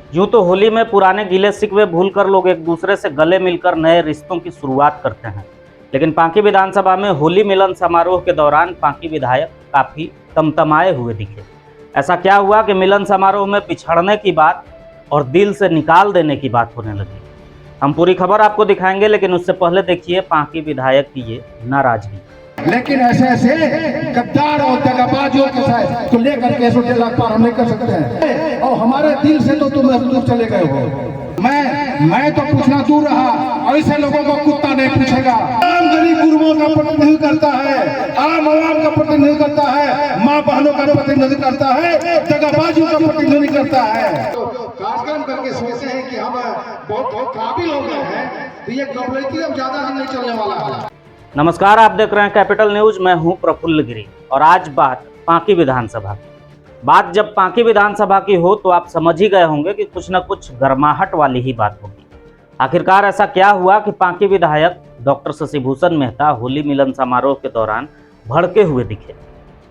यूं तो होली में पुराने गिले शिकवे भूलकर लोग एक दूसरे से गले मिलकर नए रिश्तों की शुरुआत करते हैं। लेकिन पांकी विधानसभा में होली मिलन समारोह के दौरान पांकी विधायक काफी तमतमाए हुए दिखे। ऐसा क्या हुआ कि मिलन समारोह में पिछड़ने की बात और दिल से निकाल देने की बात होने लगी। हम पूरी खबर आपको दिखाएंगे, लेकिन उससे पहले देखिए पांकी विधायक की ये नाराजगी। लेकिन ऐसे ऐसे गद्दार और दगाबाजों के साथ तो लेकर के 1.5 लाख पार हम नहीं कर सकते हैं। और हमारे दिल से तो तुम दूर चले गए हो। मैं तो पूछना दूर रहा, ऐसे लोगों को कुत्ता नहीं पूछेगा। आम गरीब गुरुओं का प्रतिनिधित्व करता है, आम आवाम का प्रतिनिधित्व करता है, माँ बहनों का प्रतिनिधित्व करता है, दगाबाजों का प्रतिनिधित्व करता है। तो कार्यक्रम करके सोचते हैं कि हम बहुत काबिल हो गए हैं, तो ये गलती अब ज्यादा दिन नहीं चलने वाला है। नमस्कार, आप देख रहे हैं कैपिटल न्यूज। मैं हूं प्रफुल्ल गिरी और आज बात पांकी विधानसभा की। बात जब पांकी विधानसभा की हो तो आप समझ ही गए होंगे कि कुछ न कुछ गर्माहट वाली ही बात होगी। आखिरकार ऐसा क्या हुआ कि पांकी विधायक डॉक्टर शशिभूषण मेहता होली मिलन समारोह के दौरान भड़के हुए दिखे।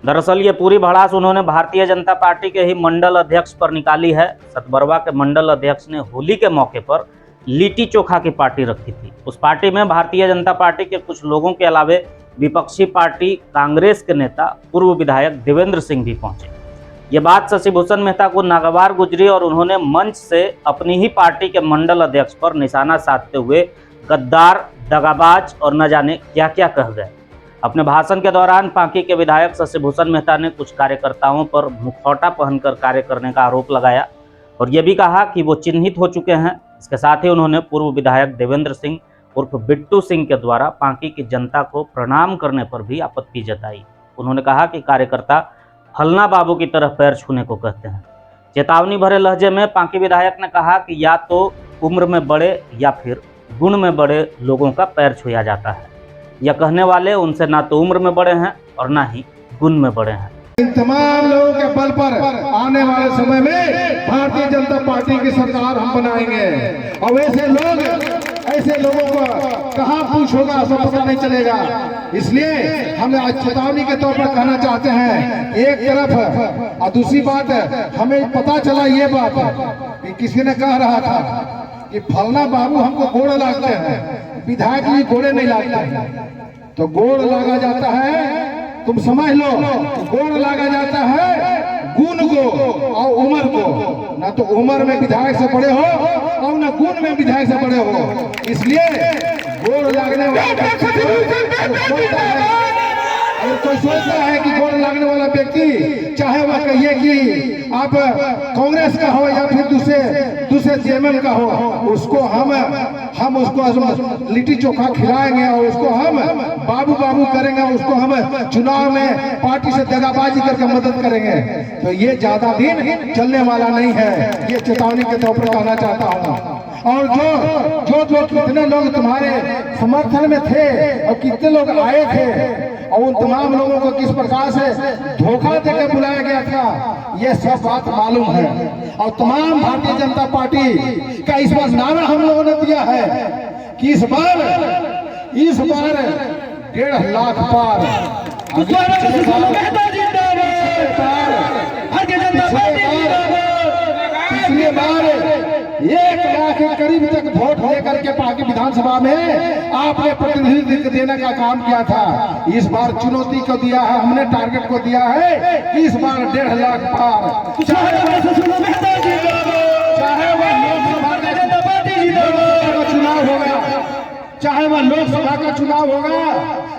दरअसल ये पूरी भड़ास उन्होंने भारतीय जनता पार्टी के ही मंडल अध्यक्ष पर निकाली है। सतबरवा के मंडल अध्यक्ष ने होली के मौके पर लिट्टी चोखा की पार्टी रखी थी। उस पार्टी में भारतीय जनता पार्टी के कुछ लोगों के अलावे विपक्षी पार्टी कांग्रेस के नेता पूर्व विधायक देवेंद्र सिंह भी पहुंचे। ये बात शशिभूषण मेहता को नागवार गुजरी और उन्होंने मंच से अपनी ही पार्टी के मंडल अध्यक्ष पर निशाना साधते हुए गद्दार, दगाबाज और न जाने क्या क्या कह गए। अपने भाषण के दौरान पांकी के विधायक शशिभूषण मेहता ने कुछ कार्यकर्ताओं पर मुखौटा पहनकर कार्य करने का आरोप लगाया और ये भी कहा कि वो चिन्हित हो चुके हैं। इसके साथ ही उन्होंने पूर्व विधायक देवेंद्र सिंह उर्फ बिट्टू सिंह के द्वारा पांकी की जनता को प्रणाम करने पर भी आपत्ति जताई। उन्होंने कहा कि कार्यकर्ता फलना बाबू की तरह पैर छूने को कहते हैं। चेतावनी भरे लहजे में पांकी विधायक ने कहा कि या तो उम्र में बड़े या फिर गुण में बड़े लोगों का पैर छुआ जाता है। यह कहने वाले उनसे ना तो उम्र में बड़े हैं और ना ही गुण में बड़े हैं। इन तमाम लोगों के बल पर आने वाले समय में भारतीय जनता पार्टी की सरकार हम बनाएंगे और ऐसे लोगों को कहाँ पूछ होगा सब पता नहीं चलेगा। इसलिए हम आज चेतावनी के तौर पर कहना चाहते हैं एक तरफ, और दूसरी बात हमें पता चला ये बात कि किसी ने कह रहा था कि फलना बाबू हमको गोड़ लागते हैं, विधायक भी गोड़े नहीं लागते। तो गोड़ लागा जाता है, तुम समझ लो, गोड़ लागा जाता है गुण को और उम्र को। ना तो उम्र में विधायक से बड़े हो और ना गुण में विधायक से बड़े हो। इसलिए गोड़ लागने वाला अगर कोई सोचता है कि गोड़ लागने वाला व्यक्ति, चाहे वह कहिए कि आप कांग्रेस का हो या फिर दूसरे जेएमएम का हो, उसको हम उसको लिट्टी चोखा खिलाएंगे और उसको हम बाबू करेंगे, उसको हम चुनाव में पार्टी से दगाबाजी करके मदद करेंगे। तो ये ज्यादा दिन चलने वाला नहीं है, ये चेतावनी के तौर पर कहना चाहता हूँ। और जो कितने लोग तुम्हारे समर्थन में थे और कितने लोग आए थे और उन तमाम लोगों को किस प्रकार से धोखा देकर बुलाया गया था, ये सब बात मालूम है। और तमाम भारतीय जनता पार्टी का इस बार नारा हम लोगों ने दिया है कि इस बार 1.5 लाख पार। पिछली बार 1 लाख के करीब तक वोट लेकर के पार्टी विधानसभा में आपने प्रतिनिधित्व देने का काम किया था। इस बार चुनौती को दिया है, हमने टारगेट को दिया है इस बार 1.5 लाख पार। चाहे वह लोकसभा का चुनाव होगा, चाहे वह लोकसभा का चुनाव होगा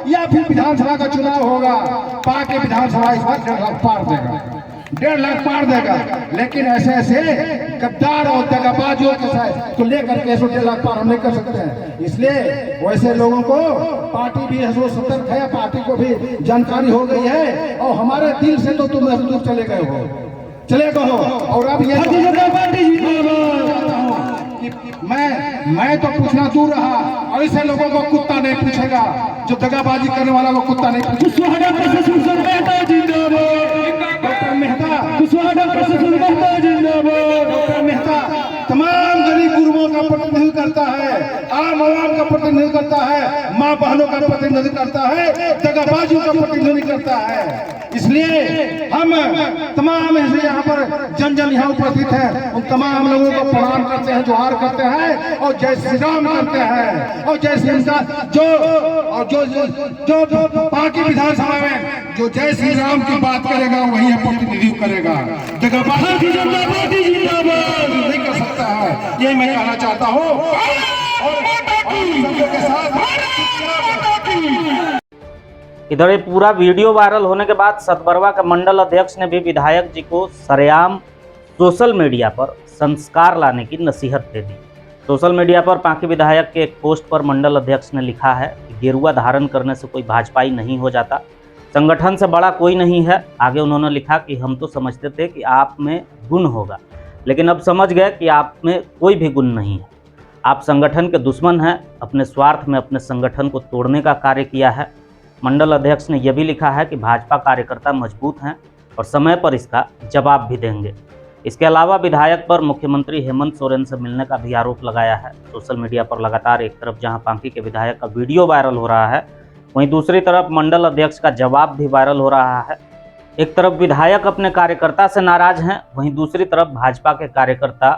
या फिर विधानसभा का चुनाव होगा, पार्टी विधानसभा इस बार 1.5 लाख पार देगा, 1.5 लाख पार देगा। लेकिन ऐसे गद्दार और दगाबाजों के साथ तो लेकर के 1.5 लाख पार हम नहीं कर सकते हैं। इसलिए वैसे लोगों को पार्टी भी सतर्क है, पार्टी को भी जानकारी हो गई है और हमारे दिल से तो तुम दूर चले गए हो। और अब ये मैं तो पूछना दूर रहा, ऐसे लोगों को कुत्ता नहीं पूछेगा, जो दगाबाजी करने वाला को कुत्ता नहीं पूछेगा। डॉक्टर मेहता तमाम गरीब गुरुओं मजदूरों का प्रतिनिधित्व करता है, आम आवाम का प्रतिनिधित्व करता है, माँ बहनों का प्रतिनिधित्व करता है, दगाबाजों का प्रतिनिधित्व करता है। इसलिए हम तमाम यहाँ पर जन जन यहाँ उपस्थित है, उन तमाम लोगों को प्रणाम करते हैं, जोहार करते हैं और जय श्री राम करते हैं। और जय श्री राम जो पार्टी विधानसभा में जो जय श्री राम की बात करेगा वही प्रतिनिधित्व करेगा, भारतीय जनता पार्टी जिंदाबाद नहीं कर सकता है। यही मैं कहना चाहता हूँ के साथ। इधर ये पूरा वीडियो वायरल होने के बाद सतबरवा के मंडल अध्यक्ष ने भी विधायक जी को सरेआम सोशल मीडिया पर संस्कार लाने की नसीहत दे दी। सोशल मीडिया पर पांकी विधायक के एक पोस्ट पर मंडल अध्यक्ष ने लिखा है कि गेरुआ धारण करने से कोई भाजपाई नहीं हो जाता, संगठन से बड़ा कोई नहीं है। आगे उन्होंने लिखा कि हम तो समझते थे कि आप में गुण होगा, लेकिन अब समझ गए कि आप में कोई भी गुण नहीं है। आप संगठन के दुश्मन हैं, अपने स्वार्थ में अपने संगठन को तोड़ने का कार्य किया है। मंडल अध्यक्ष ने यह भी लिखा है कि भाजपा कार्यकर्ता मजबूत हैं और समय पर इसका जवाब भी देंगे। इसके अलावा विधायक पर मुख्यमंत्री हेमंत सोरेन से मिलने का भी आरोप लगाया है। सोशल मीडिया पर लगातार एक तरफ जहां पांकी के विधायक का वीडियो वायरल हो रहा है, वहीं दूसरी तरफ मंडल अध्यक्ष का जवाब भी वायरल हो रहा है। एक तरफ विधायक अपने कार्यकर्ता से नाराज हैं, वहीं दूसरी तरफ भाजपा के कार्यकर्ता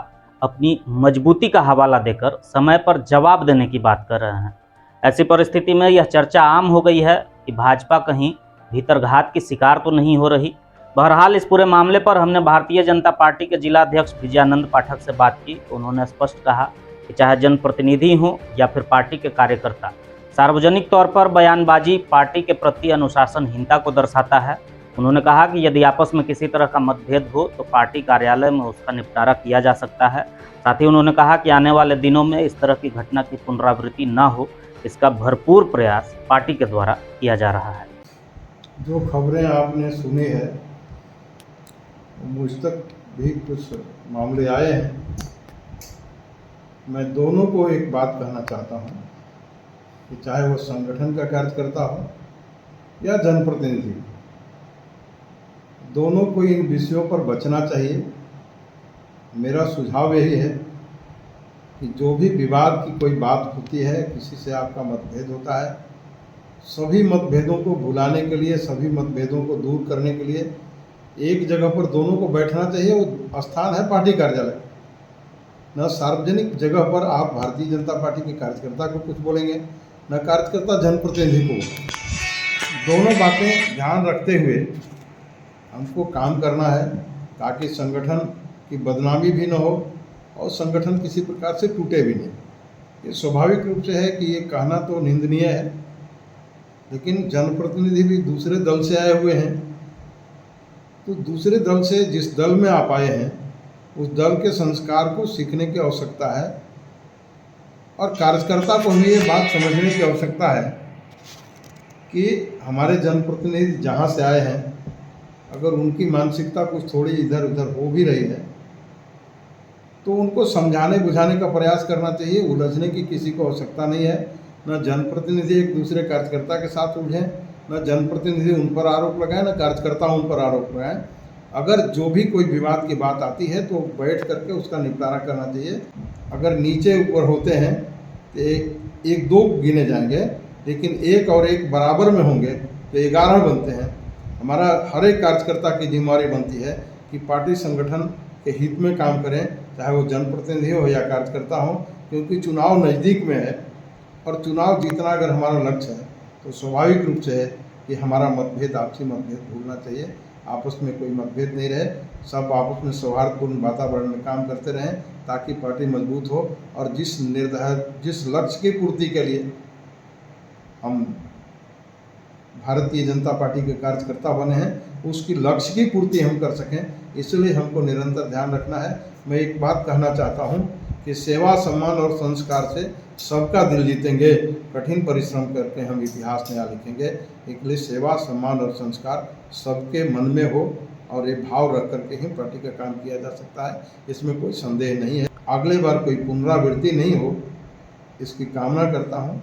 अपनी मजबूती का हवाला देकर समय पर जवाब देने की बात कर रहे हैं। ऐसी परिस्थिति में यह चर्चा आम हो गई है कि भाजपा कहीं भीतरघात की शिकार तो नहीं हो रही। बहरहाल इस पूरे मामले पर हमने भारतीय जनता पार्टी के जिला अध्यक्ष विजयानंद पाठक से बात की तो उन्होंने स्पष्ट कहा कि चाहे जनप्रतिनिधि हो या फिर पार्टी के कार्यकर्ता, सार्वजनिक तौर पर बयानबाजी पार्टी के प्रति अनुशासनहीनता को दर्शाता है। उन्होंने कहा कि यदि आपस में किसी तरह का मतभेद हो तो पार्टी कार्यालय में उसका निपटारा किया जा सकता है। साथ ही उन्होंने कहा कि आने वाले दिनों में इस तरह की घटना की पुनरावृत्ति न हो, इसका भरपूर प्रयास पार्टी के द्वारा किया जा रहा है। जो खबरें आपने सुनी है, मुझ तक भी कुछ मामले आए हैं। मैं दोनों को एक बात कहना चाहता हूँ कि चाहे वो संगठन का कार्यकर्ता हो या जनप्रतिनिधि, दोनों को इन विषयों पर बचना चाहिए। मेरा सुझाव यही है कि जो भी विवाद की कोई बात होती है, किसी से आपका मतभेद होता है, सभी मतभेदों को भुलाने के लिए, सभी मतभेदों को दूर करने के लिए एक जगह पर दोनों को बैठना चाहिए। वो स्थान है पार्टी कार्यालय। न सार्वजनिक जगह पर आप भारतीय जनता पार्टी के कार्यकर्ता को कुछ बोलेंगे, न कार्यकर्ता जनप्रतिनिधि को। दोनों बातें ध्यान रखते हुए हमको काम करना है ताकि संगठन की बदनामी भी न हो और संगठन किसी प्रकार से टूटे भी नहीं। ये स्वाभाविक रूप से है कि ये कहना तो निंदनीय है, लेकिन जनप्रतिनिधि भी दूसरे दल से आए हुए हैं, तो दूसरे दल से जिस दल में आप आए हैं उस दल के संस्कार को सीखने की आवश्यकता है और कार्यकर्ता को हमें ये बात समझने की आवश्यकता है कि हमारे जनप्रतिनिधि जहाँ से आए हैं, अगर उनकी मानसिकता कुछ थोड़ी इधर उधर हो भी रही है तो उनको समझाने बुझाने का प्रयास करना चाहिए। उलझने की किसी को आवश्यकता नहीं है। न जनप्रतिनिधि एक दूसरे कार्यकर्ता के साथ उलझें, न जनप्रतिनिधि उन पर आरोप लगाएं, न कार्यकर्ता उन पर आरोप लगाएं। अगर जो भी कोई विवाद की बात आती है तो बैठ करके उसका निपटारा करना चाहिए। अगर नीचे ऊपर होते हैं तो एक दो गिने जाएंगे, लेकिन एक और एक बराबर में होंगे तो 11 बनते हैं। हमारा हर एक कार्यकर्ता की जिम्मेदारी बनती है कि पार्टी संगठन के हित में काम करें, चाहे वो जनप्रतिनिधि हो या कार्यकर्ता हो, क्योंकि चुनाव नज़दीक में है और चुनाव जीतना अगर हमारा लक्ष्य है तो स्वाभाविक रूप से है कि हमारा मतभेद, आपसी मतभेद भूलना चाहिए। आपस में कोई मतभेद नहीं रहे, सब आपस में सौहार्दपूर्ण वातावरण में काम करते रहें ताकि पार्टी मजबूत हो और जिस लक्ष्य की पूर्ति के लिए हम भारतीय जनता पार्टी के कार्यकर्ता बने हैं उसकी लक्ष्य की पूर्ति हम कर सकें, इसलिए हमको निरंतर ध्यान रखना है। मैं एक बात कहना चाहता हूं कि सेवा, सम्मान और संस्कार से सबका दिल जीतेंगे। कठिन परिश्रम करके हम इतिहास नया लिखेंगे। इसलिए सेवा, सम्मान और संस्कार सबके मन में हो और ये भाव रख करके ही पार्टी का काम किया जा सकता है, इसमें कोई संदेह नहीं है। अगले बार कोई पुनरावृत्ति नहीं हो, इसकी कामना करता हूँ।